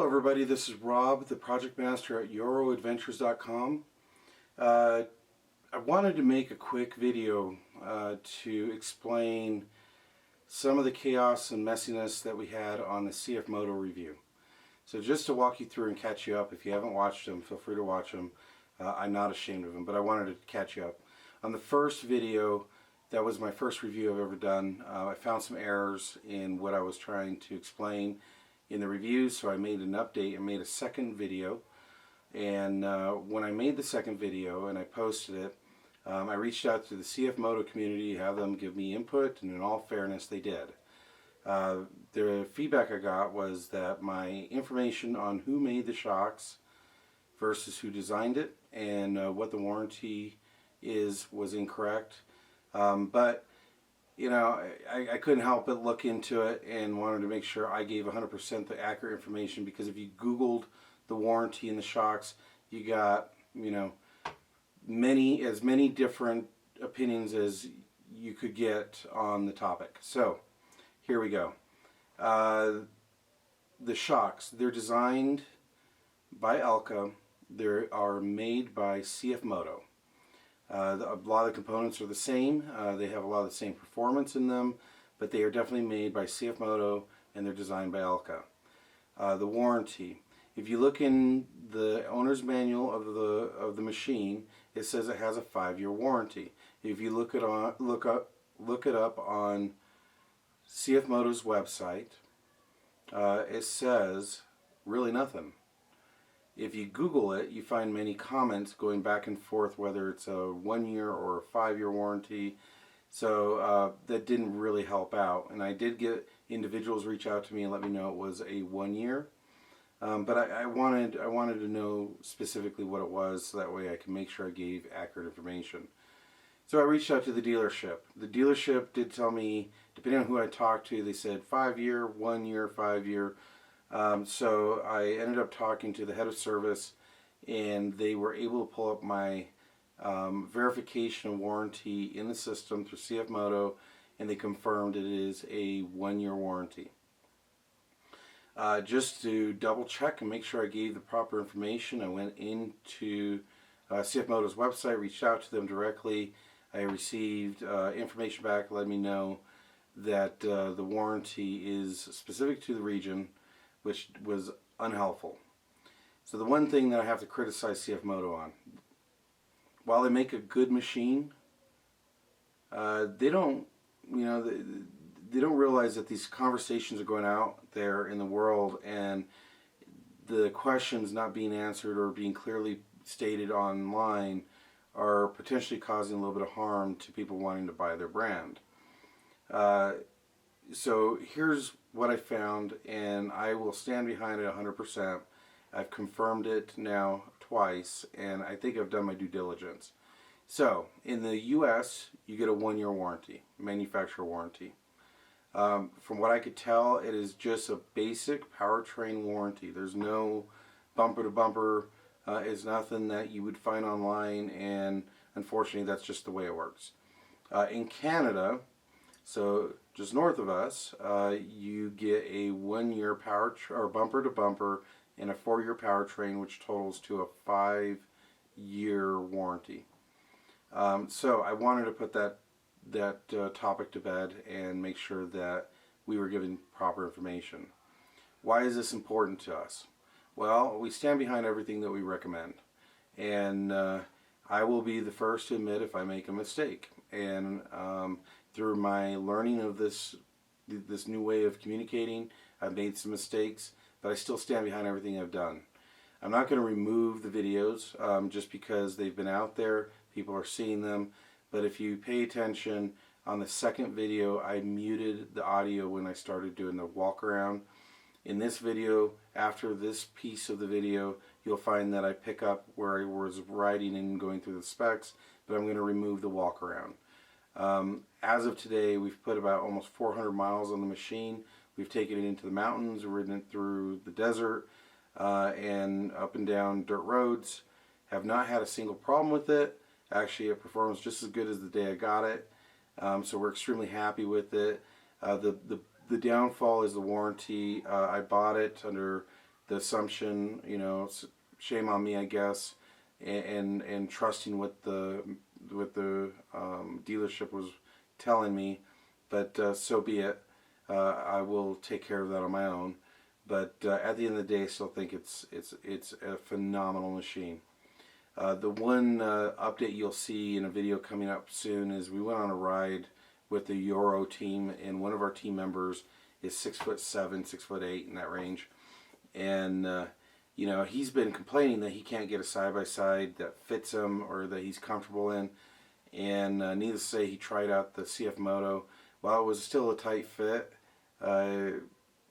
Hello everybody, this is Rob, the Project Master at yoroadventures.com. I wanted to make a quick video to explain some of the chaos and messiness that we had on the CF Moto review. So just to walk you through and catch you up, if you haven't watched them, feel free to watch them. I'm not ashamed of them, but I wanted to catch you up. On the first video, that was my first review I've ever done, I found some errors in what I was trying to explain in the reviews, so I made an update and made a second video. And when I made the second video and I posted it, I reached out to the CF Moto community, have them give me input, and in all fairness they did. The feedback I got was that my information on who made the shocks versus who designed it and what the warranty was incorrect. But you know, I couldn't help but look into it and wanted to make sure I gave 100% the accurate information, because if you Googled the warranty and the shocks, you got, you know, as many different opinions as you could get on the topic. So here we go. The shocks, they're designed by Elka. They are made by CF Moto. A lot of the components are the same. They have a lot of the same performance in them, but they are definitely made by CF Moto and they're designed by Elka. The warranty. If you look in the owner's manual of the machine, it says it has a 5-year warranty. If you look it up on CF Moto's website, it says really nothing. If you Google it, you find many comments going back and forth whether it's a 1-year or a 5-year warranty. So that didn't really help out. And I did get individuals reach out to me and let me know it was a 1-year. But I wanted to know specifically what it was, so that way I can make sure I gave accurate information. So I reached out to the dealership. The dealership did tell me, depending on who I talked to, they said 5-year, 1-year, 5-year. So I ended up talking to the head of service, and they were able to pull up my verification of warranty in the system through CF Moto, and they confirmed it is a 1-year warranty. Just to double check and make sure I gave the proper information, I went into CF Moto's website, reached out to them directly. I received information back letting me know that the warranty is specific to the region, which was unhelpful. So the one thing that I have to criticize CF Moto on, while they make a good machine, they don't, you know, they don't realize that these conversations are going out there in the world, and the questions not being answered or being clearly stated online are potentially causing a little bit of harm to people wanting to buy their brand. So here's what I found, and I will stand behind it 100%. I've confirmed it now twice, and I think I've done my due diligence. So in the US, you get a 1-year warranty, manufacturer warranty. From what I could tell, it is just a basic powertrain warranty. There's no bumper to bumper. It's nothing that you would find online, and unfortunately that's just the way it works. In Canada, so just north of us, you get a 1-year bumper to bumper and a 4-year powertrain, which totals to a 5-year warranty. So I wanted to put that topic to bed and make sure that we were given proper information. Why is this important to us? Well, we stand behind everything that we recommend, and I will be the first to admit if I make a mistake. And through my learning of this new way of communicating, I've made some mistakes, but I still stand behind everything I've done. I'm not going to remove the videos just because they've been out there, people are seeing them, but if you pay attention, on the second video I muted the audio when I started doing the walk around. In this video, after this piece of the video, you'll find that I pick up where I was writing and going through the specs, but I'm going to remove the walk around. As of today, we've put about almost 400 miles on the machine. We've taken it into the mountains, ridden it through the desert, and up and down dirt roads. Have not had a single problem with it. Actually, it performs just as good as the day I got it. So we're extremely happy with it. The downfall is the warranty. I bought it under the assumption, you know, shame on me, I guess, and trusting what the dealership was telling me, but so be it. I will take care of that on my own. But at the end of the day, I still think it's a phenomenal machine. The one update you'll see in a video coming up soon is we went on a ride with the Yoro team, and one of our team members is 6'7", 6'8" in that range, and you know, he's been complaining that he can't get a side-by-side that fits him or that he's comfortable in, and needless to say, he tried out the CF Moto. While it was still a tight fit, I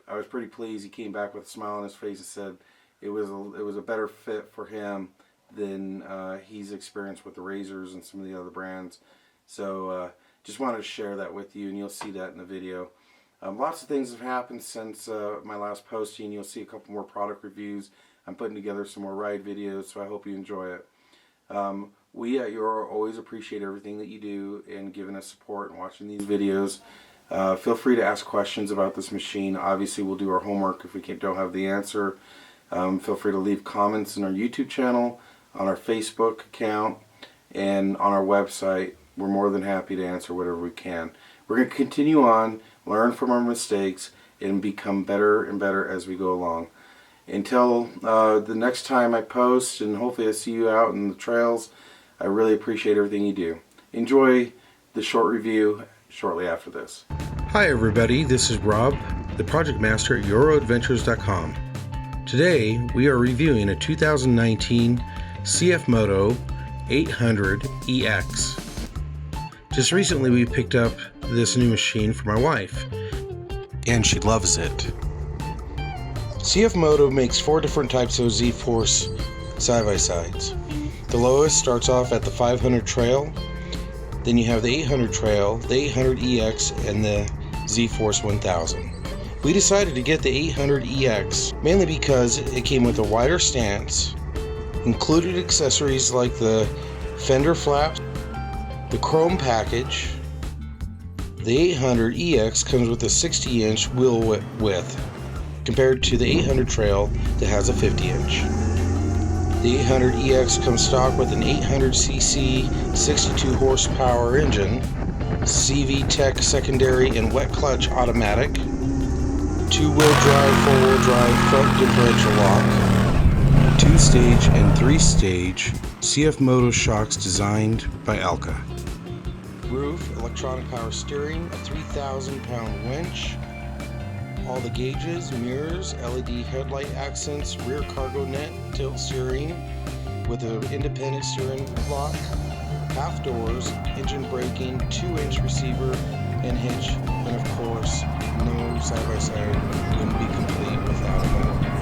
was pretty pleased. He came back with a smile on his face and said it was a better fit for him than he's experienced with the Razors and some of the other brands. So just wanted to share that with you, and you'll see that in the video. Lots of things have happened since my last posting. You'll see a couple more product reviews. I'm putting together some more ride videos, so I hope you enjoy it. We at Yoro always appreciate everything that you do and giving us support and watching these videos. Feel free to ask questions about this machine. Obviously, we'll do our homework if we don't have the answer. Feel free to leave comments in our YouTube channel, on our Facebook account, and on our website. We're more than happy to answer whatever we can. We're going to continue on, learn from our mistakes, and become better and better as we go along. Until the next time I post, and hopefully I see you out in the trails, I really appreciate everything you do. Enjoy the short review shortly after this. Hi everybody, this is Rob, the project master at yoroadventures.com. Today we are reviewing a 2019 CF Moto 800EX. Just recently we picked up this new machine for my wife, and she loves it. CF Moto makes 4 different types of Z-Force side-by-sides. The lowest starts off at the 500 trail, then you have the 800 trail, the 800EX, and the Z-Force 1000. We decided to get the 800EX mainly because it came with a wider stance, included accessories like the fender flaps, the chrome package. The 800EX comes with a 60-inch wheel width compared to the 800 trail that has a 50-inch. The 800EX comes stock with an 800cc 62 horsepower engine, CV Tech secondary and wet clutch automatic, 2-wheel drive, 4-wheel drive front differential lock, 2-stage and 3-stage CF Moto shocks designed by Elka. Roof, electronic power steering, a 3,000-pound winch, all the gauges, mirrors, LED headlight accents, rear cargo net, tilt steering with an independent steering lock, half doors, engine braking, 2-inch receiver and hitch, and of course, no side-by-side wouldn't be complete without a motor.